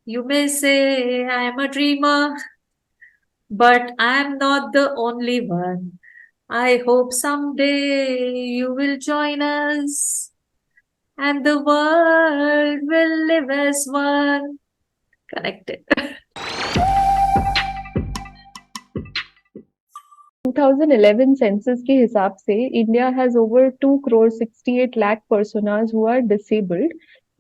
You may say I'm a dreamer, but I'm not the only one. I hope someday you will join us and the world will live as one. Connected. 2011 census के हिसाब से India has over 2 crore 68 lakh personas who are disabled,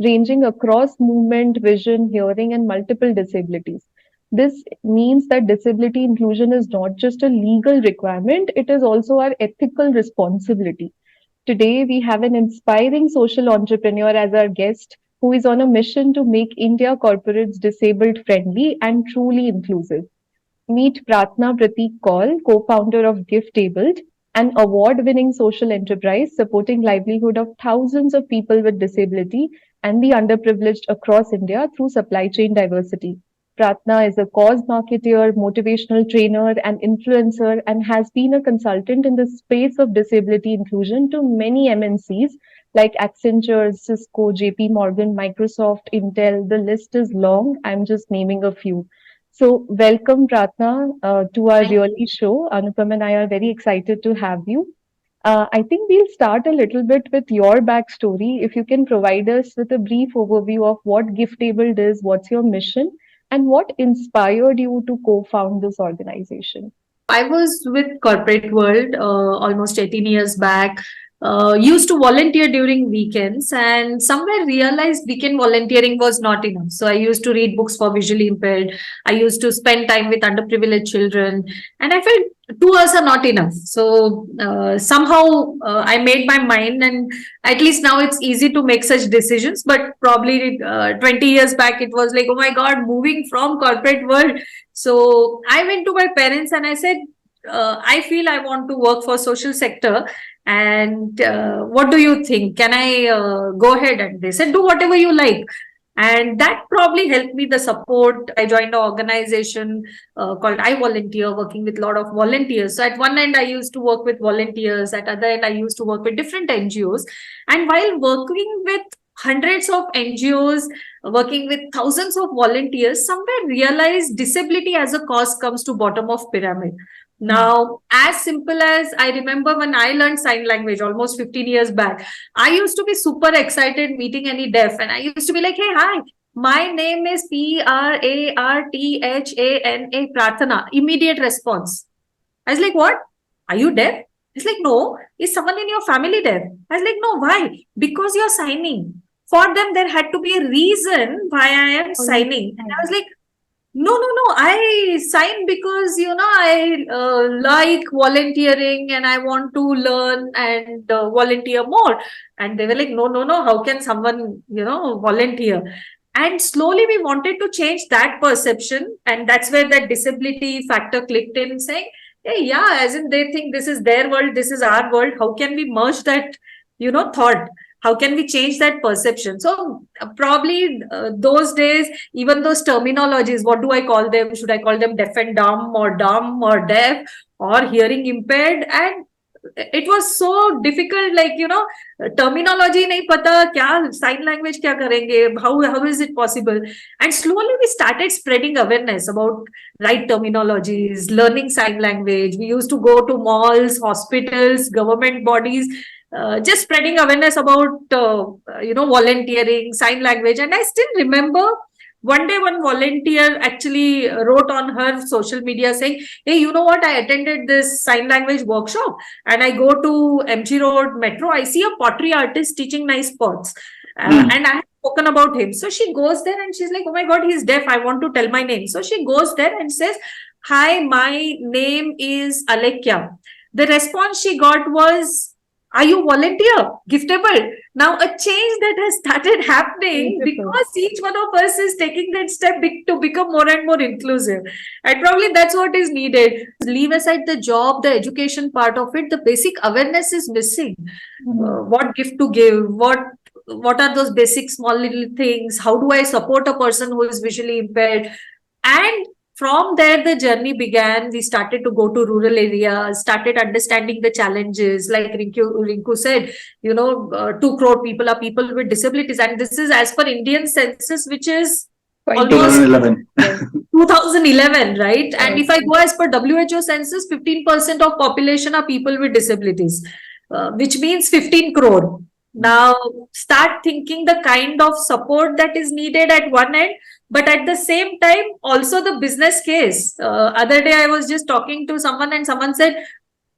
ranging across movement, vision, hearing, and multiple disabilities. This means that disability inclusion is not just a legal requirement, it is also our ethical responsibility. Today, we have an inspiring social entrepreneur as our guest who is on a mission to make India corporates disabled friendly and truly inclusive. Meet Prarthana Prateek Kaul, co-founder of GiftAbled, an award-winning social enterprise supporting livelihood of thousands of people with disability and the underprivileged across India through supply chain diversity. Pratna is a cause marketer, motivational trainer, and influencer, and has been a consultant in the space of disability inclusion to many MNCs like Accenture, Cisco, JP Morgan, Microsoft, Intel. The list is long. I'm just naming a few. So, welcome, Pratna, to our Thank realE show. Anupam and I are very excited to have you. I think we'll start a little bit with your backstory. If you can provide us with a brief overview of what GiftAbled is, what's your mission, and what inspired you to co-found this organization. I was with corporate world almost 18 years back. Used to volunteer during weekends and somewhere realized weekend volunteering was not enough. So I used to read books for visually impaired. I used to spend time with underprivileged children, and I felt 2 hours are not enough. So somehow I made my mind, and at least now it's easy to make such decisions. But probably 20 years back, it was like, oh my God, moving from corporate world. So I went to my parents and I said, I feel I want to work for social sector. And what do you think? Can I go ahead? And they said, do whatever you like. And that probably helped me the support. I joined an organization called I Volunteer, working with a lot of volunteers. So at one end, I used to work with volunteers. At other end, I used to work with different NGOs. And while working with hundreds of NGOs, working with thousands of volunteers, somewhere realized disability as a cause comes to bottom of pyramid. Now, as simple as I remember when I learned sign language almost 15 years back, I used to be super excited meeting any deaf, and I used to be like, hey, hi, my name is Prarthana, Prarthana. Immediate response. I was like, what? Are you deaf? It's like, no. Is someone in your family deaf? I was like, no. Why? Because you're signing. For them, there had to be a reason why I am signing. And I was like, no. I signed because, I like volunteering and I want to learn and volunteer more. And they were like, no. How can someone, volunteer? And slowly we wanted to change that perception. And that's where that disability factor clicked in, saying, hey, yeah, as in they think this is their world, this is our world. How can we merge that, thought? How can we change that perception? So probably those days, even those terminologies, what do I call them? Should I call them deaf and dumb or deaf or hearing impaired? And it was so difficult, like, terminology nahi pata, kya sign language kya karenge, how is it possible? And slowly we started spreading awareness about right terminologies, learning sign language. We used to go to malls, hospitals, government bodies, just spreading awareness about volunteering, sign language. And I still remember one day one volunteer actually wrote on her social media saying, hey, you know what, I attended this sign language workshop and I go to MG Road Metro, I see a pottery artist teaching nice pots, and I have spoken about him. So she goes there and she's like, oh my God, he's deaf, I want to tell my name. So she goes there and says, hi, my name is Alekya. The response she got was, are you volunteer? GiftAbled. Now a change that has started happening because each one of us is taking that step to become more and more inclusive. And probably that's what is needed. Leave aside the job, the education part of it, the basic awareness is missing. What gift to give? What are those basic small little things? How do I support a person who is visually impaired? And from there, the journey began. We started to go to rural areas, started understanding the challenges. Like Rinku said, 2 crore people are people with disabilities. And this is as per Indian census, which is almost 2011. 2011, right? And if I go as per WHO census, 15% of population are people with disabilities, which means 15 crore. Now, start thinking the kind of support that is needed at one end, but at the same time, also the business case. Other day, I was just talking to someone and someone said,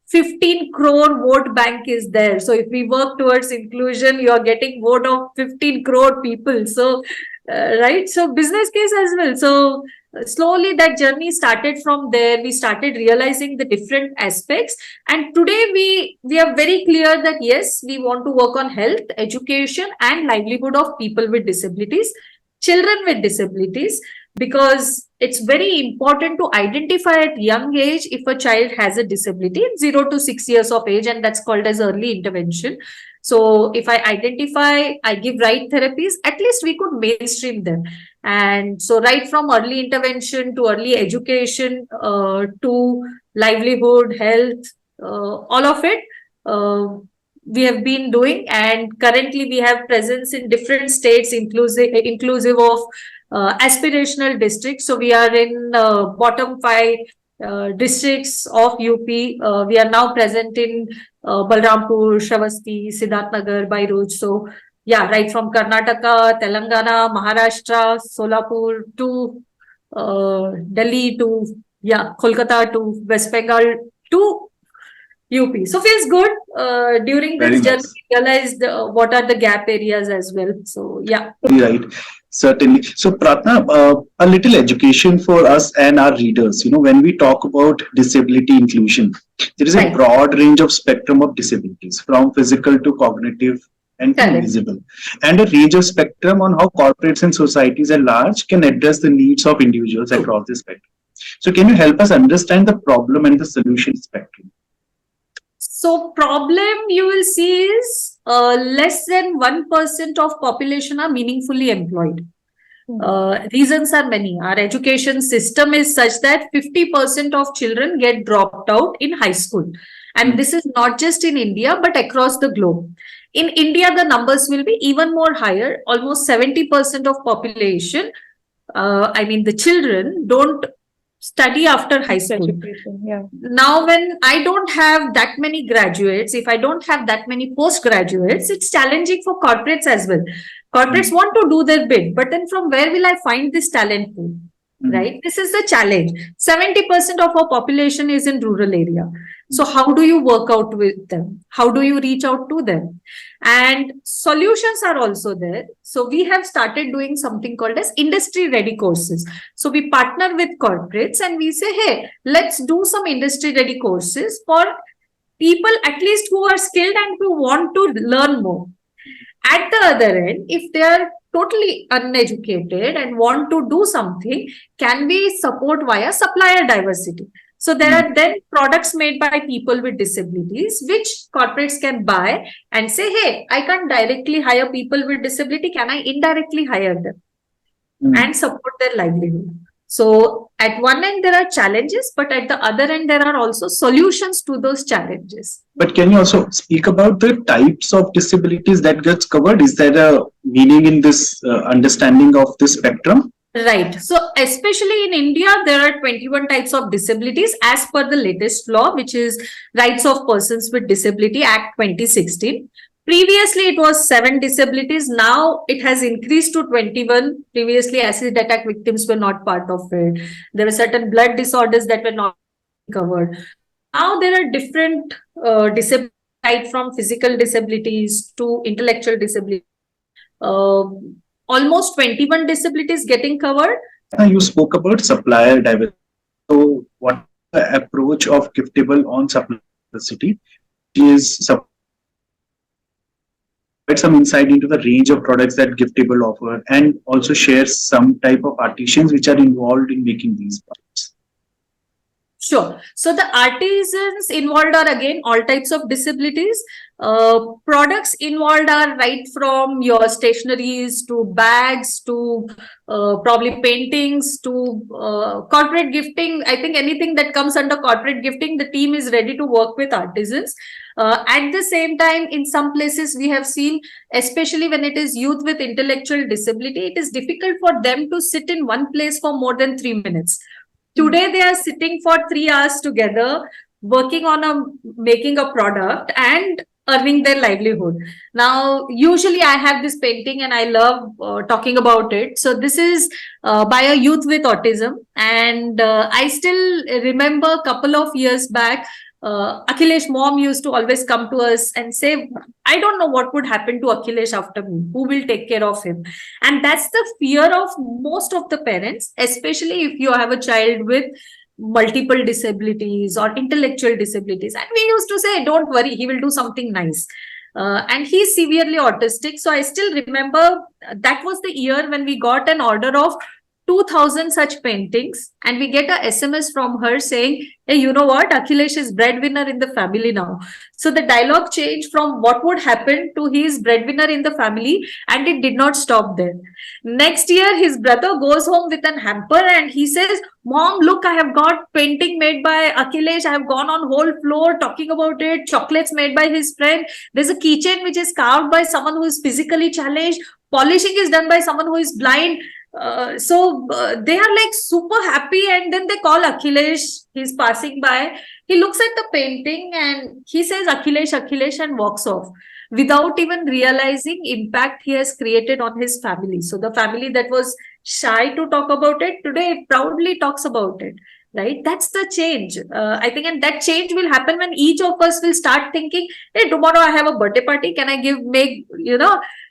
15 crore vote bank is there. So if we work towards inclusion, you are getting vote of 15 crore people. So, right. So business case as well. So slowly that journey started from there. We started realizing the different aspects. And today we are very clear that yes, we want to work on health, education and livelihood of people with disabilities, children with disabilities, because it's very important to identify at young age if a child has a disability in 0 to 6 years of age, and that's called as early intervention. So if I identify, I give right therapies, at least we could mainstream them. And so right from early intervention to early education to livelihood, health, all of it, we have been doing, and currently we have presence in different states, inclusive of aspirational districts. So we are in bottom 5 districts of UP. We are now present in Balrampur, Shravasti, Siddharthnagar, Bairuj. So yeah, right from Karnataka, Telangana, Maharashtra, Solapur to Delhi to Kolkata to West Bengal to UP. So feels good. During this journey, we realized what are the gap areas as well. So yeah. Right. Certainly. So Prarthana, a little education for us and our readers. When we talk about disability inclusion, there is a broad range of spectrum of disabilities, from physical to cognitive and to invisible, and a range of spectrum on how corporates and societies at large can address the needs of individuals across the spectrum. So can you help us understand the problem and the solution spectrum? So problem you will see is less than 1% of population are meaningfully employed. Reasons are many. Our education system is such that 50% of children get dropped out in high school. And this is not just in India, but across the globe. In India, the numbers will be even more higher. Almost 70% of population, the children don't study after high school. Now, when I don't have that many graduates, if I don't have that many postgraduates, it's challenging for corporates as well. Corporates want to do their bit, but then from where will I find this talent pool? Right? This is the challenge. 70% of our population is in rural area. So how do you work out with them? How do you reach out to them? And solutions are also there. So we have started doing something called as industry ready courses. So we partner with corporates and we say, hey, let's do some industry ready courses for people at least who are skilled and who want to learn more. At the other end, if they are totally uneducated and want to do something, can we support via supplier diversity? So there are then products made by people with disabilities, which corporates can buy and say, hey, I can't directly hire people with disability. Can I indirectly hire them and support their livelihood? So at one end, there are challenges, but at the other end, there are also solutions to those challenges. But can you also speak about the types of disabilities that gets covered? Is there a meaning in this understanding of the spectrum? Right. So especially in India, there are 21 types of disabilities as per the latest law, which is Rights of Persons with Disability Act 2016. Previously, it was 7 disabilities. Now it has increased to 21. Previously, acid attack victims were not part of it. There were certain blood disorders that were not covered. Now there are different disabilities, right, from physical disabilities to intellectual disabilities. Almost 21 disabilities getting covered. You spoke about supplier diversity. So what is the approach of GiftAbled on supplier diversity? Provide some insight into the range of products that GiftAbled offer, and also share some type of artisans which are involved in making these products. Sure. So the artisans involved are again all types of disabilities. Products involved are right from your stationeries to bags to probably paintings to corporate gifting. I think anything that comes under corporate gifting, the team is ready to work with artisans. At the same time, in some places we have seen, especially when it is youth with intellectual disability, it is difficult for them to sit in one place for more than 3 minutes. Today, they are sitting for 3 hours together, working on making a product and earning their livelihood. Now, usually I have this painting and I love talking about it. So this is by a youth with autism. And I still remember a couple of years back, Akhilesh mom used to always come to us and say, I don't know what would happen to Akhilesh after me. Who will take care of him? And that's the fear of most of the parents, especially if you have a child with multiple disabilities or intellectual disabilities. And we used to say, don't worry, he will do something nice. And he's severely autistic. So I still remember that was the year when we got an order of 2,000 such paintings, and we get a SMS from her saying, hey, you know what? Akhilesh is breadwinner in the family now. So the dialogue changed from what would happen to his breadwinner in the family, and it did not stop there. Next year, his brother goes home with an hamper and he says, Mom, look, I have got painting made by Akhilesh. I have gone on whole floor talking about it. Chocolates made by his friend. There's a keychain which is carved by someone who is physically challenged. Polishing is done by someone who is blind. So they are like super happy, and then they call Akhilesh. He's passing by. He looks at the painting and he says Akhilesh, Akhilesh, and walks off without even realizing impact he has created on his family. So the family that was shy to talk about it today proudly talks about it. Right? That's the change. I think, and that change will happen when each of us will start thinking, hey, tomorrow I have a birthday party. Can I make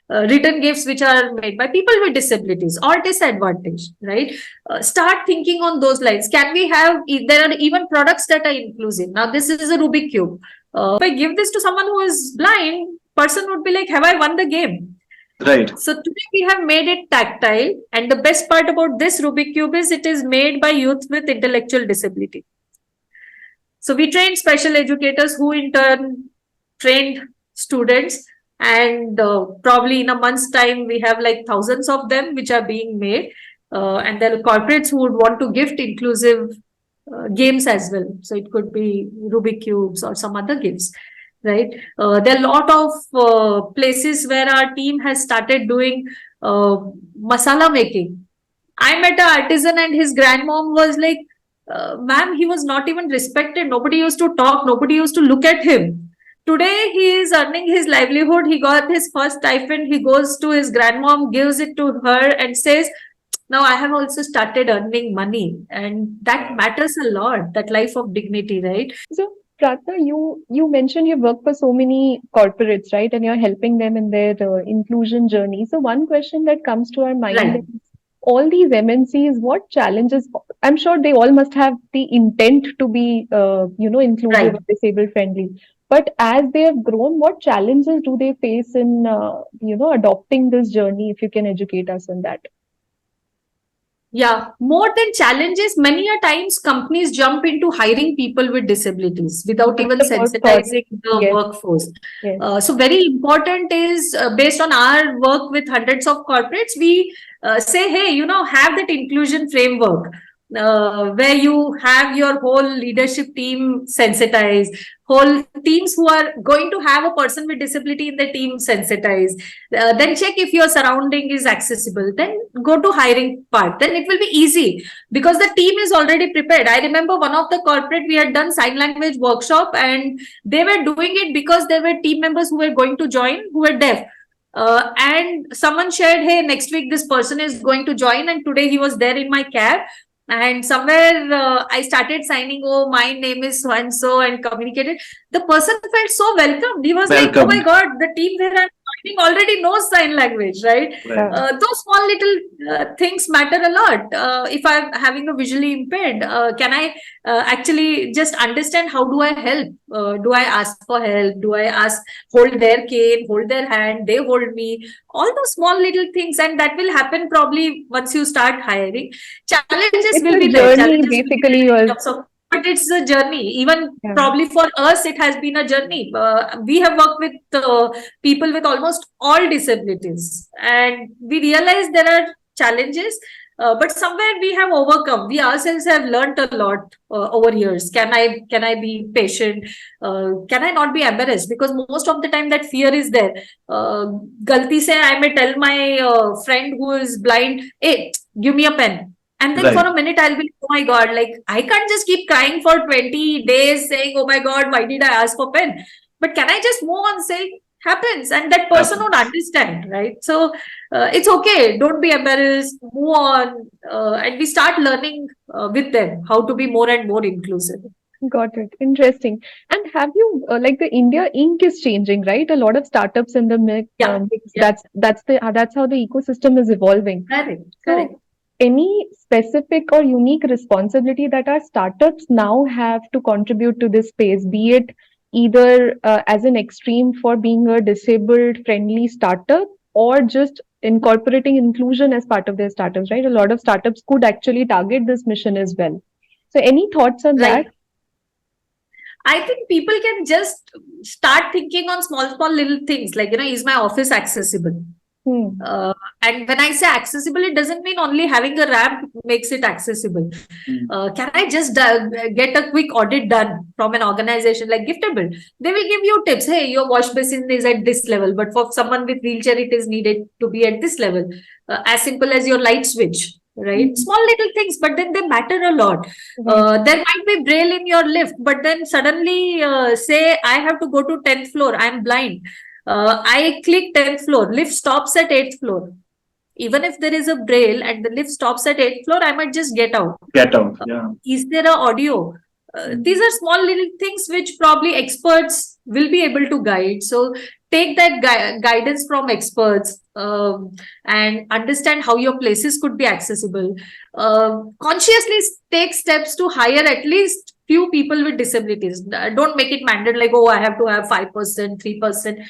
return gifts which are made by people with disabilities or disadvantaged, right? Start thinking on those lines. Can we have, there are even products that are inclusive. Now, this is a Rubik Cube. If I give this to someone who is blind, person would be like, have I won the game? Right. So today we have made it tactile. And the best part about this Rubik Cube is it is made by youth with intellectual disability. So we trained special educators who in turn trained students. And probably in a month's time, we have like thousands of them which are being made. And there are corporates who would want to gift inclusive games as well. So it could be Rubik Cubes or some other gifts, right? There are a lot of places where our team has started doing masala making. I met an artisan and his grandmom was like, ma'am, he was not even respected. Nobody used to talk. Nobody used to look at him. Today, he is earning his livelihood. He got his first stipend. He goes to his grandmom, gives it to her and says, now I have also started earning money. And that matters a lot, that life of dignity, right? So, Prarthana, you mentioned you work for so many corporates, right? And you're helping them in their inclusion journey. So one question that comes to our mind Right. is, all these MNCs, what challenges? I'm sure they all must have the intent to be, inclusive Right. or disabled friendly. But as they have grown, what challenges do they face in, adopting this journey? If you can educate us on that. Yeah, more than challenges, many a times companies jump into hiring people with disabilities without even That's the first thought. sensitizing the Yes. workforce. Yes. So very important is based on our work with hundreds of corporates, we say, hey, have that inclusion framework where you have your whole leadership team sensitized, whole teams who are going to have a person with disability in the team sensitized. Then check if your surrounding is accessible. Then go to hiring part. Then it will be easy because the team is already prepared. I remember one of the corporate, we had done sign language workshop and they were doing it because there were team members who were going to join who were deaf. And someone shared, hey, next week this person is going to join, and today he was there in my cab. And somewhere I started signing, oh, my name is so and so, and communicated. The person felt so welcomed. He was like, oh my God, the team where I'm joining already knows sign language, right? Those small little things matter a lot. If I'm having a visually impaired, can I actually just understand how do I help? Do I ask for help? Do I hold their cane, hold their hand, they hold me? All those small little things, and that will happen probably once you start hiring. Challenges It's will a be there. journey, Challenges basically. in terms of but it's a journey. Even Yeah. probably for us, it has been a journey. We have worked with people with almost all disabilities, and we realize there are challenges, but somewhere we have overcome. We ourselves have learned a lot over years. Can I be patient? Can I not be embarrassed? Because most of the time that fear is there. Galti se I may tell my friend who is blind, hey, give me a pen. And then for a minute, I'll be like, oh my God, like I can't just keep crying for 20 days saying, oh my God, why did I ask for pen? But can I just move on, say, happens, and that person would understand, right? So it's okay. Don't be embarrassed. Move on. And we start learning with them how to be more and more inclusive. Got it. Interesting. And have you like the India Inc. is changing, right? A lot of startups in the mix. Yeah. That's how the ecosystem is evolving. Correct. So, Correct. any specific or unique responsibility that our startups now have to contribute to this space, be it either as an extreme for being a disabled friendly startup or just incorporating inclusion as part of their startups, right? A lot of startups could actually target this mission as well. So, any thoughts on Right. that? I think people can just start thinking on small little things like, is my office accessible? And when I say accessible, it doesn't mean only having a ramp makes it accessible. Can I just get a quick audit done from an organization like GiftAbled? They will give you tips. Hey, your wash basin is at this level, but for someone with wheelchair, it is needed to be at this level. As simple as your light switch, right? Small little things, but then they matter a lot. There might be braille in your lift, but then suddenly say I have to go to 10th floor. I'm blind. I click 10th floor, lift stops at 8th floor. Even if there is a braille and the lift stops at 8th floor, I might just get out. Yeah. Is there an audio? These are small little things which probably experts will be able to guide. So take that guidance from experts and understand how your places could be accessible. Consciously take steps to hire at least few people with disabilities. Don't make it mandatory like, oh, I have to have 5%, 3%.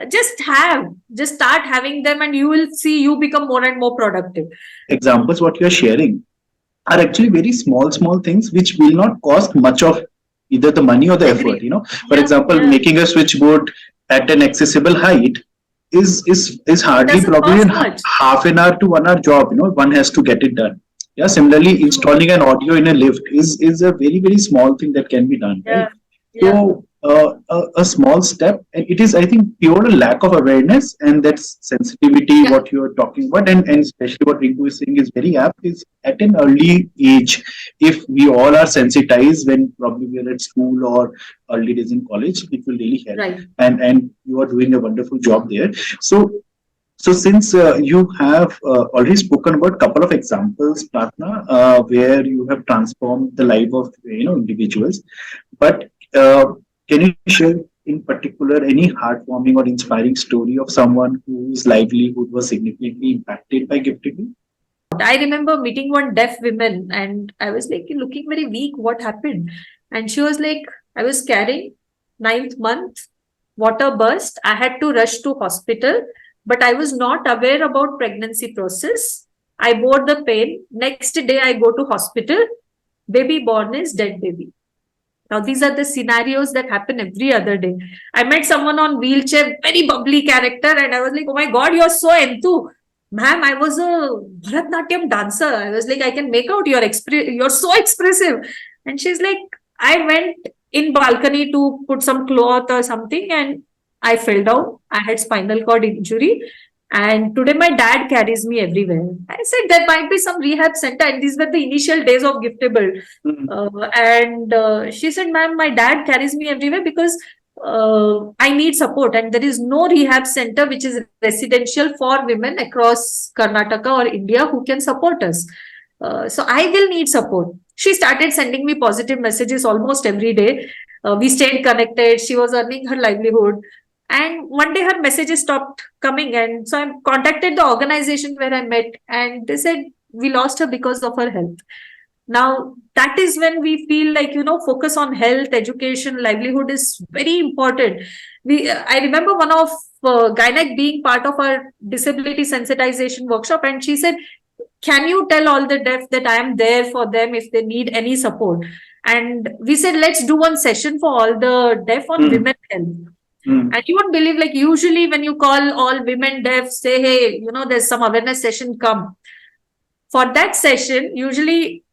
Just start having them, and you will see you become more and more productive. Examples what you're sharing are actually very small things which will not cost much of either the money or the effort. For example, making a switchboard at an accessible height is hardly probably half an hour to 1 hour job. One has to get it done. Yeah. Similarly, installing an audio in a lift is a very small thing that can be done. Right? So a small step, and it is, I think, pure lack of awareness, and that's sensitivity. What you are talking about, and especially what Rinku is saying is very apt, is at an early age. If we all are sensitized when probably we are at school or early days in college, it will really help. Right. And you are doing a wonderful job there. So since you have already spoken about a couple of examples, Prarthana, where you have transformed the life of individuals, but can you share in particular any heartwarming or inspiring story of someone whose livelihood was significantly impacted by GiftAbled? I remember meeting one deaf woman, and I was like, looking very weak. What happened? And she was like, I was carrying 9th month, water burst. I had to rush to hospital, but I was not aware about pregnancy process. I bore the pain. Next day, I go to hospital. Baby born is dead baby. Now, these are the scenarios that happen every other day. I met someone on wheelchair, very bubbly character, and I was like, oh my God, you're so enthused. Ma'am, I was a Bharatnatyam dancer. I was like, I can make out you're so expressive. And she's like, I went in balcony to put some cloth or something, and I fell down. I had spinal cord injury. And today my dad carries me everywhere. I said there might be some rehab center, and these were the initial days of GiftAbled. And she said, ma'am, my dad carries me everywhere because I need support, and there is no rehab center which is residential for women across Karnataka or India who can support us. So I will need support. She started sending me positive messages almost every day. We stayed connected. She was earning her livelihood. And one day her messages stopped coming. And so I contacted the organization where I met, and they said, we lost her because of her health. Now, that is when we feel like, focus on health, education, livelihood is very important. I remember one of Gynec being part of our disability sensitization workshop, and she said, can you tell all the deaf that I am there for them if they need any support? And we said, let's do one session for all the deaf on women health. And you won't believe, like usually when you call all women deaf, say, hey, there's some awareness session, come. For that session, usually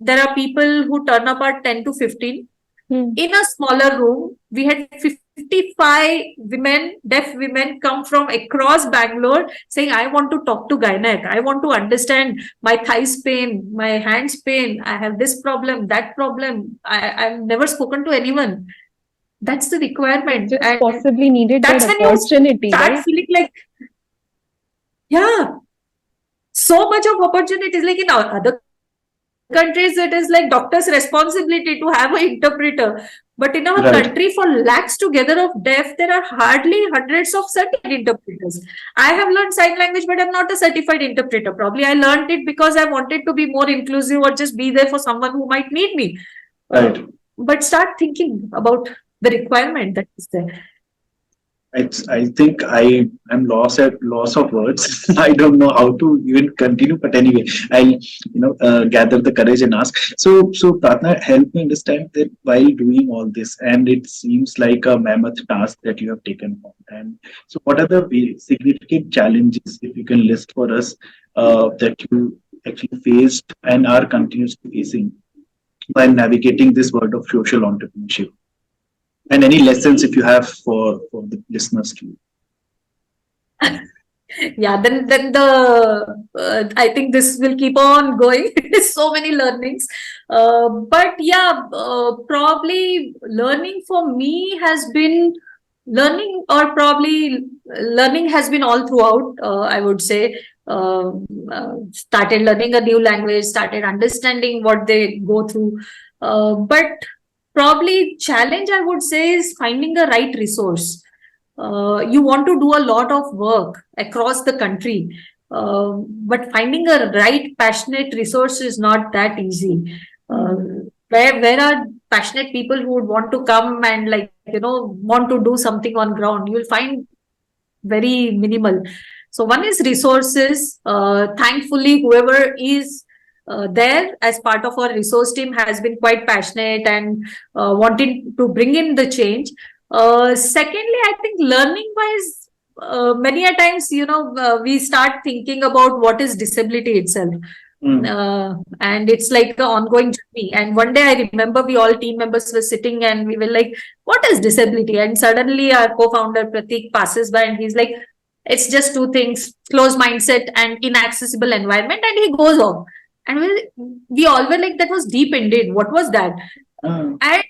there are people who turn up at 10 to 15. In a smaller room, we had 55 women, deaf women, come from across Bangalore saying, I want to talk to gynec. I want to understand my thighs pain, my hands pain. I have this problem, that problem. I've never spoken to anyone. That's the requirement. Just and possibly needed that's that when opportunity, you start right? feeling like, yeah, so much of opportunities. Like in other countries, it is like doctor's responsibility to have an interpreter. But in our country, for lakhs together of deaf, there are hardly hundreds of certified interpreters. I have learned sign language, but I'm not a certified interpreter. Probably I learned it because I wanted to be more inclusive or just be there for someone who might need me. Right. But start thinking about the requirement that is there. I think I'm lost of words. I don't know how to even continue. But anyway, I'll gather the courage and ask. So Prarthana, help me understand that while doing all this, and it seems like a mammoth task that you have taken on. And so, what are the significant challenges, if you can list for us, that you actually faced and are continuously facing while navigating this world of social entrepreneurship? And any lessons if you have for the listeners too. Yeah, then I think this will keep on going. So many learnings. But yeah, probably learning for me has been learning, or probably learning has been all throughout, I would say. Started learning a new language, started understanding what they go through. But probably challenge, I would say, is finding a right resource. You want to do a lot of work across the country, but finding a right passionate resource is not that easy. Where are passionate people who would want to come and want to do something on ground? You'll find very minimal. So one is resources. Thankfully, whoever is there as part of our resource team has been quite passionate and wanting to bring in the change. Secondly, I think learning wise, many a times, we start thinking about what is disability itself. And it's like an ongoing journey. And one day I remember we all team members were sitting and we were like, what is disability? And suddenly our co-founder Prateek passes by and he's like, it's just two things: closed mindset and inaccessible environment. And he goes off. And we all were like, that was deep indeed. What was that? And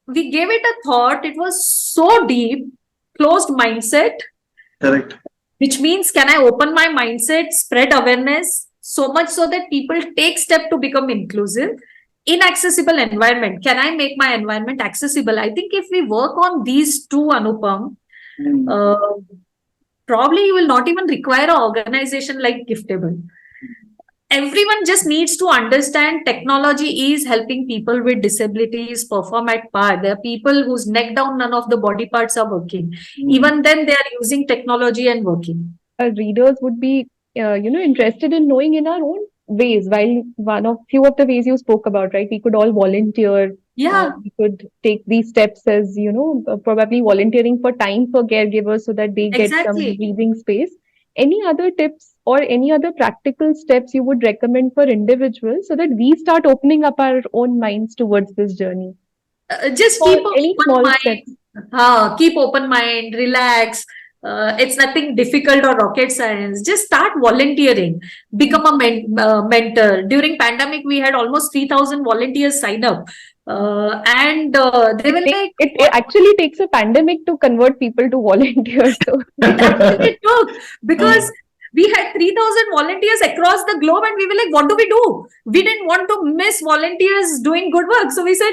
we gave it a thought. It was so deep. Closed mindset. Correct. Which means, can I open my mindset, spread awareness so much so that people take step to become inclusive? Inaccessible environment. Can I make my environment accessible? I think if we work on these two, Anupam, probably you will not even require an organization like GiftAbled. Everyone just needs to understand technology is helping people with disabilities perform at par. There are people whose neck down, none of the body parts are working. Even then, they are using technology and working. Our readers would be, interested in knowing in our own ways. While few of the ways you spoke about, right? We could all volunteer. Yeah. We could take these steps as, probably volunteering for time for caregivers so that they get some breathing space. Any other tips or any other practical steps you would recommend for individuals so that we start opening up our own minds towards this journey? Just keep open mind. Keep open mind, relax. It's nothing difficult or rocket science. Just start volunteering. Become a mentor. During pandemic, we had almost 3,000 volunteers sign up. And they will it actually takes a pandemic to convert people to volunteers. So it actually took, because we had 3,000 volunteers across the globe and we were like, what do we do? We didn't want to miss volunteers doing good work. So we said,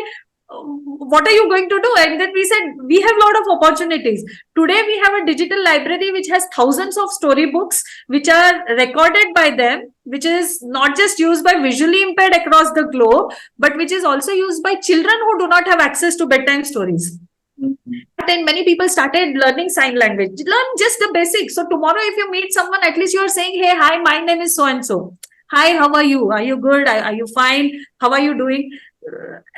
what are you going to do? And then we said, we have a lot of opportunities. Today, we have a digital library which has thousands of storybooks which are recorded by them, which is not just used by visually impaired across the globe, but which is also used by children who do not have access to bedtime stories. And many people started learning sign language. Learn just the basics. So tomorrow, if you meet someone, at least you are saying, hey, hi, my name is so-and-so. Hi, how are you? Are you good? Are you fine? How are you doing?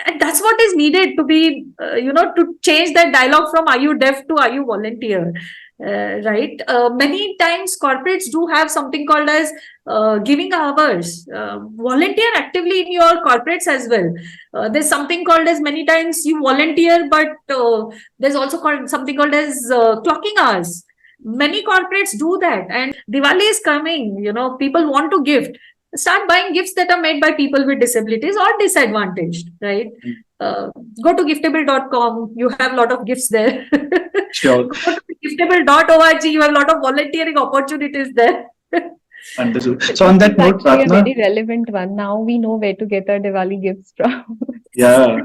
And that's what is needed to be, to change that dialogue from are you deaf to are you volunteer? Right? Many times corporates do have something called as giving hours. Volunteer actively in your corporates as well. There's something called as many times you volunteer, but there's also called something called as clocking hours. Many corporates do that, and Diwali is coming. People want to gift. Start buying gifts that are made by people with disabilities or disadvantaged, right? Go to giftable.com. You have a lot of gifts there. Sure. Go to giftable.org. You have a lot of volunteering opportunities there. Understood. So on that note, Actually, a Prarthana, very relevant one. Now we know where to get our Diwali gifts from. yeah.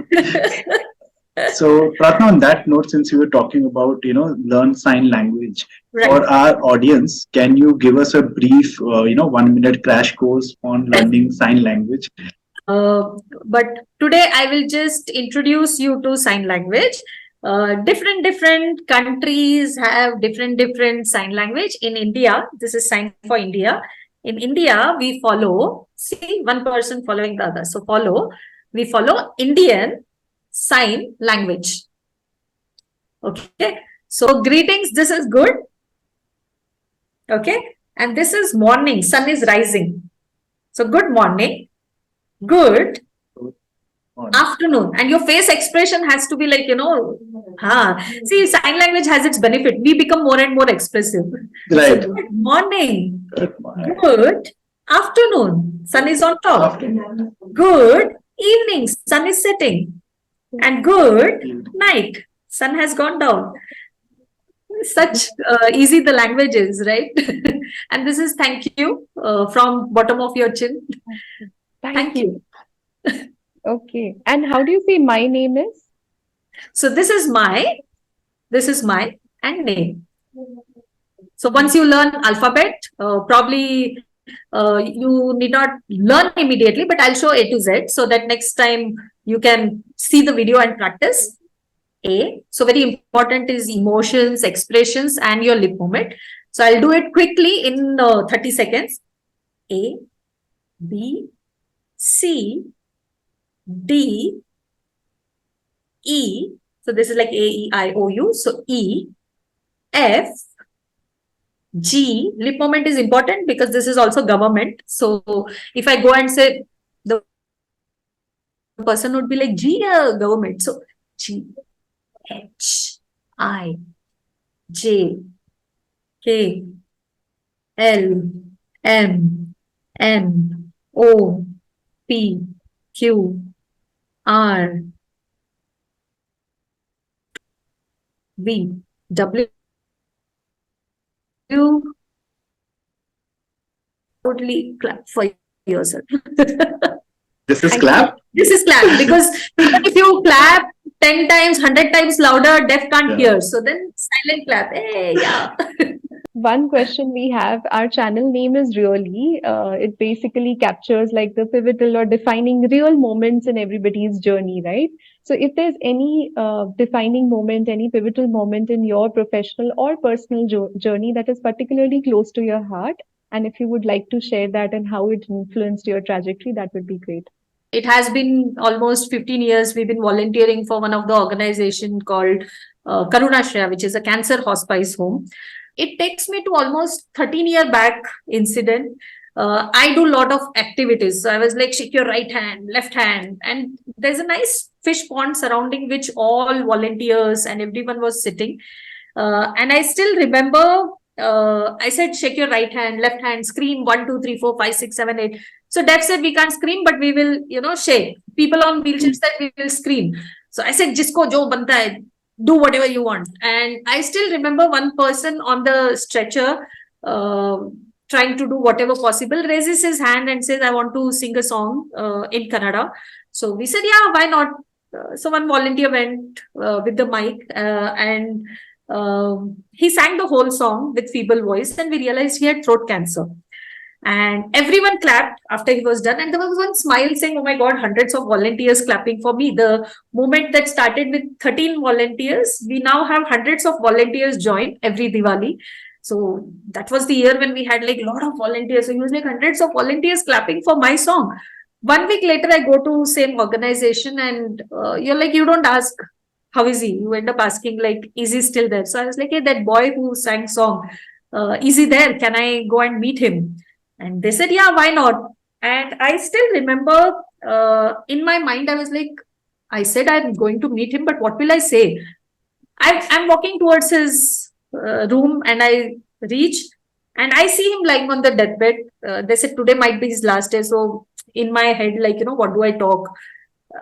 So Prarthana, on that note, since you were talking about, learn sign language, Right. for our audience, can you give us a brief, 1 minute crash course on learning sign language? But today I will just introduce you to sign language. Different countries have different sign language. In India, this is sign for India. In India, we follow, see, one person following the other. So we follow Indian sign language. Okay. So greetings, this is good. Okay. And this is morning, sun is rising. So good morning, good afternoon, and your face expression has to be like, see, sign language has its benefit. We become more and more expressive. Right. So good morning, Good morning. good afternoon, sun is on top. Afternoon. Good evening, sun is setting. And good night, sun has gone down. Such easy the language is, right? And this is thank you from bottom of your chin. Thank you. Okay. And how do you say my name is? So this is my, and name. So once you learn alphabet, probably you need not learn immediately, but I'll show A to Z so that next time you can see the video and practice. A. So very important is emotions, expressions, and your lip movement. So I'll do it quickly in 30 seconds. A, B, C, D, E. So this is like A, E, I, O, U. So E, F, G. Lip movement is important because this is also government. So if I go and say, the person would be like G, government. So G, H, I, J, K, L, M, N, O, P, Q, R, V, W, totally clap for yourself. This is clap? This is clap because even if you clap 10 times, 100 times louder, deaf can't hear. So then silent clap. Hey, yeah. One question we have, our channel name is realE. It basically captures like the pivotal or defining real moments in everybody's journey, right? So if there's any defining moment, any pivotal moment in your professional or personal journey that is particularly close to your heart, and if you would like to share that and how it influenced your trajectory, that would be great. It has been almost 15 years. We've been volunteering for one of the organization called Karunashraya, which is a cancer hospice home. It takes me to almost 13-year back incident. I do a lot of activities. So I was like, shake your right hand, left hand. And there's a nice fish pond surrounding which all volunteers and everyone was sitting. And I still remember, I said, shake your right hand, left hand, scream 1, 2, 3, 4, 5, 6, 7, 8. So Dev said, we can't scream, but we will, shake. People on wheelchairs said, we will scream. So I said, jisko jo banta hai, do whatever you want. And I still remember one person on the stretcher trying to do whatever possible, raises his hand and says, I want to sing a song in Kannada. So we said, yeah, why not? So one volunteer went with the mic and he sang the whole song with feeble voice, and we realized he had throat cancer. And everyone clapped after he was done. And there was one smile saying, oh my God, hundreds of volunteers clapping for me. The movement that started with 13 volunteers, we now have hundreds of volunteers join every Diwali. So that was the year when we had like a lot of volunteers. So he was like hundreds of volunteers clapping for my song. 1 week later, I go to same organization and you're like, you don't ask, how is he? You end up asking like, is he still there? So I was like, hey, that boy who sang song, is he there? Can I go and meet him? And they said, yeah, why not? And I still remember in my mind, I was like, I said I'm going to meet him, but what will I say? I'm walking towards his room and I reach and I see him lying on the deathbed. They said today might be his last day. So in my head, like, what do I talk?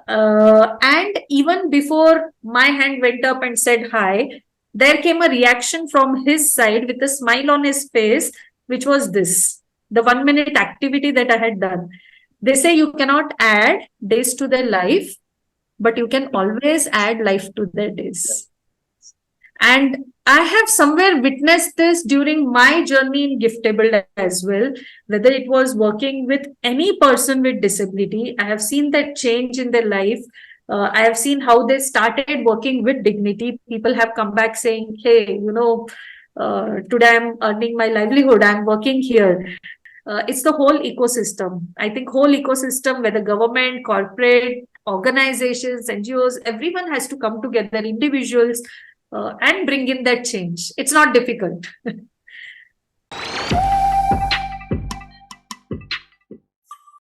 And even before my hand went up and said hi, there came a reaction from his side with a smile on his face, which was this, the 1 minute activity that I had done. They say you cannot add days to their life, but you can always add life to their days. And I have somewhere witnessed this during my journey in GiftAbled as well, whether it was working with any person with disability. I have seen that change in their life. I have seen how they started working with dignity. People have come back saying, hey, today I'm earning my livelihood. I'm working here. It's the whole ecosystem. I think whole ecosystem, whether government, corporate, organizations, NGOs, everyone has to come together, individuals, and bring in that change. It's not difficult.